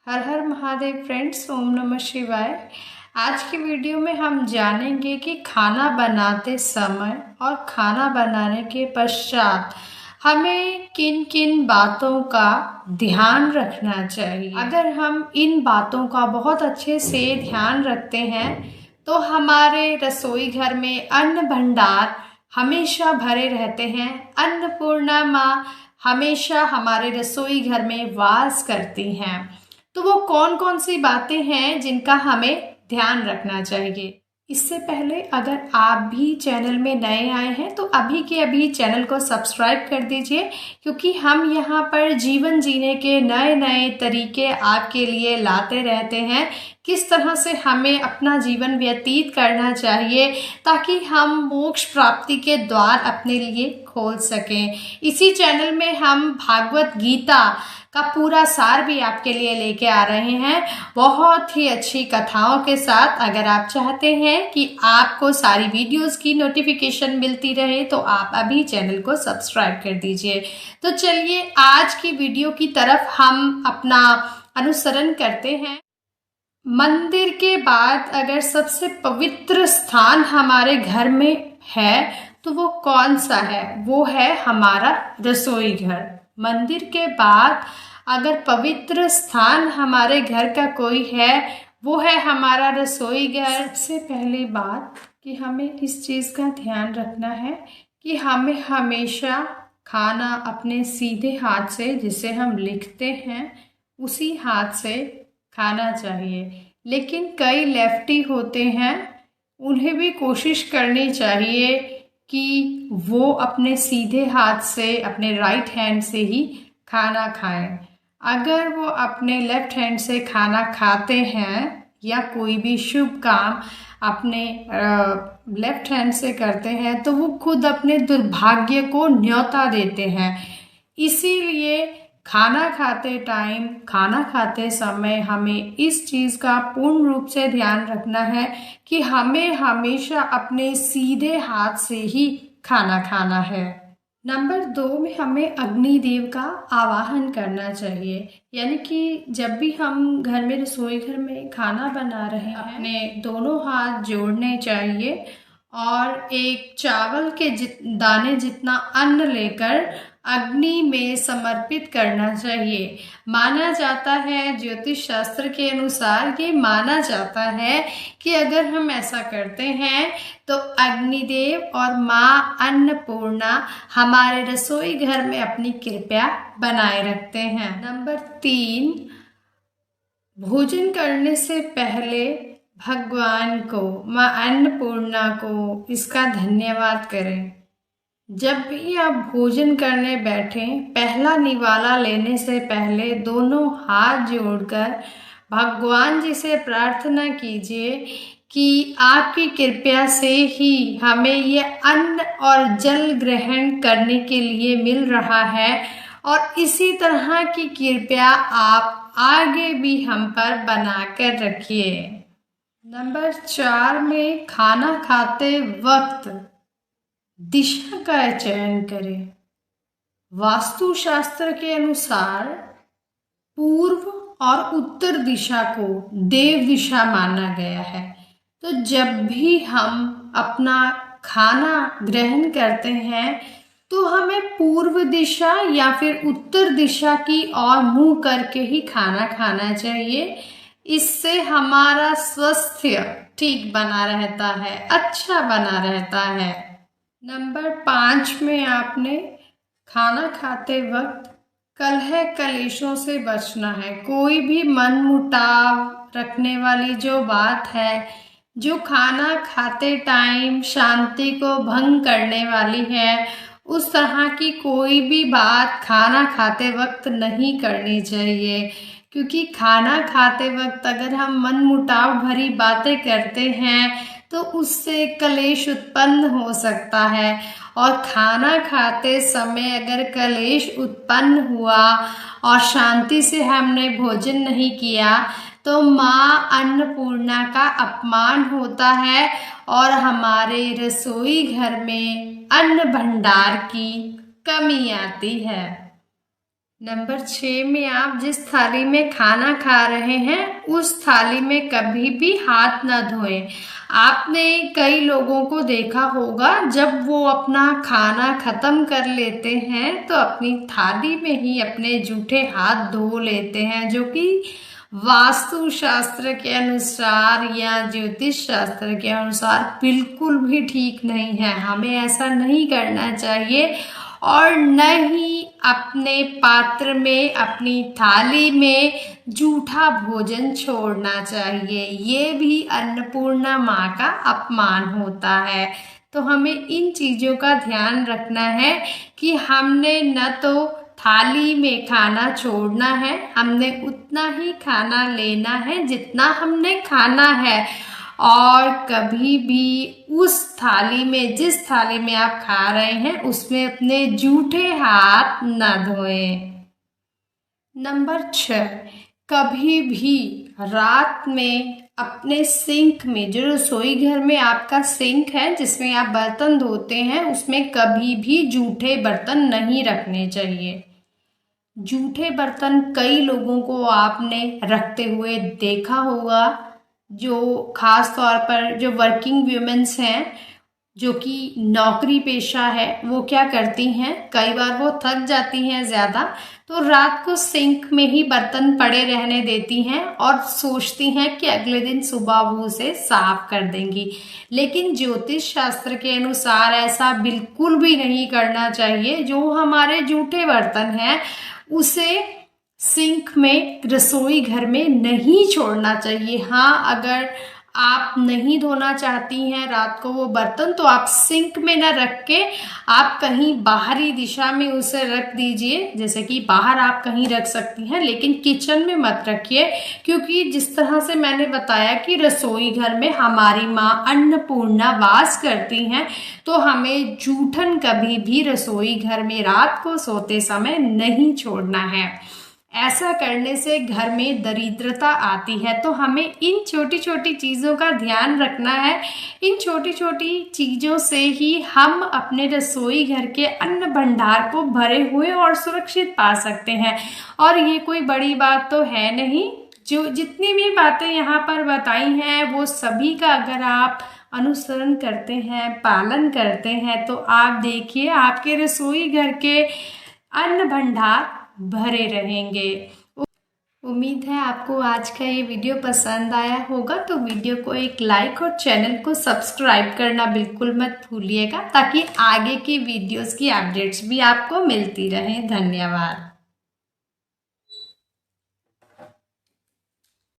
हर हर Mahadev friends, ओम नमः शिवाय। आज की वीडियो में हम जानेंगे कि खाना बनाते समय और खाना बनाने के पश्चात हमें किन किन बातों का ध्यान रखना चाहिए। अगर हम इन बातों का बहुत अच्छे से ध्यान रखते हैं तो हमारे रसोई घर में अन्न भंडार हमेशा भरे रहते हैं। अन्नपूर्णा माँ हमेशा हमारे रसोई घर में वास करती हैं। तो वो कौन कौन सी बातें हैं जिनका हमें ध्यान रखना चाहिए। इससे पहले अगर आप भी चैनल में नए आए हैं तो अभी के अभी चैनल को सब्सक्राइब कर दीजिए, क्योंकि हम यहाँ पर जीवन जीने के नए नए तरीके आपके लिए लाते रहते हैं। किस तरह से हमें अपना जीवन व्यतीत करना चाहिए ताकि हम मोक्ष प्राप्ति के द्वार अपने लिए खोल सकें। इसी चैनल में हम भागवत गीता का पूरा सार भी आपके लिए लेके आ रहे हैं, बहुत ही अच्छी कथाओं के साथ। अगर आप चाहते हैं कि आपको सारी वीडियोस की नोटिफिकेशन मिलती रहे तो आप अभी चैनल को सब्सक्राइब कर दीजिए। तो चलिए आज की वीडियो की तरफ हम अपना अनुसरण करते हैं। मंदिर के बाद अगर सबसे पवित्र स्थान हमारे घर में है तो वो कौन सा है? वो है हमारा रसोई घर। मंदिर के बाद अगर पवित्र स्थान हमारे घर का कोई है वो है हमारा रसोई घर। सबसे पहली बात कि हमें इस चीज़ का ध्यान रखना है कि हमें हमेशा खाना अपने सीधे हाथ से, जिसे हम लिखते हैं उसी हाथ से खाना चाहिए। लेकिन कई लेफ्टी होते हैं, उन्हें भी कोशिश करनी चाहिए कि वो अपने सीधे हाथ से, अपने राइट हैंड से ही खाना खाएं। अगर वो अपने लेफ्ट हैंड से खाना खाते हैं या कोई भी शुभ काम अपने लेफ्ट हैंड से करते हैं तो वो खुद अपने दुर्भाग्य को न्योता देते हैं। इसीलिए खाना खाते समय हमें इस चीज़ का पूर्ण रूप से ध्यान रखना है कि हमें हमेशा अपने सीधे हाथ से ही खाना खाना है। नंबर 2 में हमें अग्निदेव का आवाहन करना चाहिए, यानी कि जब भी हम घर में, रसोई घर में खाना बना रहे हैं, अपने दोनों हाथ जोड़ने चाहिए और एक चावल के दाने जितना अन्न लेकर अग्नि में समर्पित करना चाहिए। माना जाता है, ज्योतिष शास्त्र के अनुसार ये माना जाता है कि अगर हम ऐसा करते हैं तो अग्निदेव और माँ अन्नपूर्णा हमारे रसोई घर में अपनी कृपा बनाए रखते हैं। नंबर 3, भोजन करने से पहले भगवान को, माँ अन्नपूर्णा को इसका धन्यवाद करें। जब भी आप भोजन करने बैठें, पहला निवाला लेने से पहले दोनों हाथ जोड़कर भगवान जी से प्रार्थना कीजिए कि आपकी कृपा से ही हमें ये अन्न और जल ग्रहण करने के लिए मिल रहा है और इसी तरह की कृपा आप आगे भी हम पर बनाकर रखिए। नंबर 4 में खाना खाते वक्त दिशा का चयन करें। वास्तु शास्त्र के अनुसार पूर्व और उत्तर दिशा को देव दिशा माना गया है। तो जब भी हम अपना खाना ग्रहण करते हैं तो हमें पूर्व दिशा या फिर उत्तर दिशा की ओर मुंह करके ही खाना खाना चाहिए। इससे हमारा स्वास्थ्य ठीक बना रहता है, अच्छा बना रहता है। नंबर 5 में आपने खाना खाते वक्त कलह कलेशों से बचना है। कोई भी मनमुटाव रखने वाली जो बात है, जो खाना खाते टाइम शांति को भंग करने वाली है, उस तरह की कोई भी बात खाना खाते वक्त नहीं करनी चाहिए। क्योंकि खाना खाते वक्त अगर हम मनमुटाव भरी बातें करते हैं तो उससे कलेश उत्पन्न हो सकता है और खाना खाते समय अगर कलेश उत्पन्न हुआ और शांति से हमने भोजन नहीं किया तो माँ अन्नपूर्णा का अपमान होता है और हमारे रसोई घर में अन्न भंडार की कमी आती है। नंबर 6 में आप जिस थाली में खाना खा रहे हैं उस थाली में कभी भी हाथ न धोएं। आपने कई लोगों को देखा होगा, जब वो अपना खाना खत्म कर लेते हैं तो अपनी थाली में ही अपने जूठे हाथ धो लेते हैं, जो कि वास्तु शास्त्र के अनुसार या ज्योतिष शास्त्र के अनुसार बिल्कुल भी ठीक नहीं है। हमें ऐसा नहीं करना चाहिए और न ही अपने पात्र में, अपनी थाली में जूठा भोजन छोड़ना चाहिए। ये भी अन्नपूर्णा माँ का अपमान होता है। तो हमें इन चीज़ों का ध्यान रखना है कि हमने न तो थाली में खाना छोड़ना है, हमने उतना ही खाना लेना है जितना हमने खाना है, और कभी भी उस थाली में, जिस थाली में आप खा रहे हैं, उसमें अपने जूठे हाथ न धोएं। नंबर 6, कभी भी रात में अपने सिंक में, जो रसोई घर में आपका सिंक है जिसमें आप बर्तन धोते हैं, उसमें कभी भी जूठे बर्तन नहीं रखने चाहिए। जूठे बर्तन कई लोगों को आपने रखते हुए देखा होगा, जो खास तौर पर जो वर्किंग वुमेन्स हैं, जो कि नौकरी पेशा है, वो क्या करती हैं, कई बार वो थक जाती हैं ज़्यादा, तो रात को सिंक में ही बर्तन पड़े रहने देती हैं और सोचती हैं कि अगले दिन सुबह वो उसे साफ कर देंगी। लेकिन ज्योतिष शास्त्र के अनुसार ऐसा बिल्कुल भी नहीं करना चाहिए। जो हमारे जूठे बर्तन हैं उसे सिंक में, रसोई घर में नहीं छोड़ना चाहिए। हाँ, अगर आप नहीं धोना चाहती हैं रात को वो बर्तन, तो आप सिंक में ना रख के आप कहीं बाहरी दिशा में उसे रख दीजिए। जैसे कि बाहर आप कहीं रख सकती हैं, लेकिन किचन में मत रखिए, क्योंकि जिस तरह से मैंने बताया कि रसोई घर में हमारी माँ अन्नपूर्णा वास करती हैं, तो हमें जूठन कभी भी रसोई घर में रात को सोते समय नहीं छोड़ना है। ऐसा करने से घर में दरिद्रता आती है। तो हमें इन छोटी छोटी चीज़ों का ध्यान रखना है। इन छोटी छोटी चीज़ों से ही हम अपने रसोई घर के अन्न भंडार को भरे हुए और सुरक्षित पा सकते हैं। और ये कोई बड़ी बात तो है नहीं। जो जितनी भी बातें यहाँ पर बताई हैं, वो सभी का अगर आप अनुसरण करते हैं, पालन करते हैं, तो आप देखिए आपके रसोई घर के अन्न भंडार भरे रहेंगे। उम्मीद है आपको आज का ये वीडियो पसंद आया होगा। तो वीडियो को एक लाइक और चैनल को सब्सक्राइब करना बिल्कुल मत भूलिएगा, ताकि आगे की वीडियोस की अपडेट्स भी आपको मिलती रहें। धन्यवाद।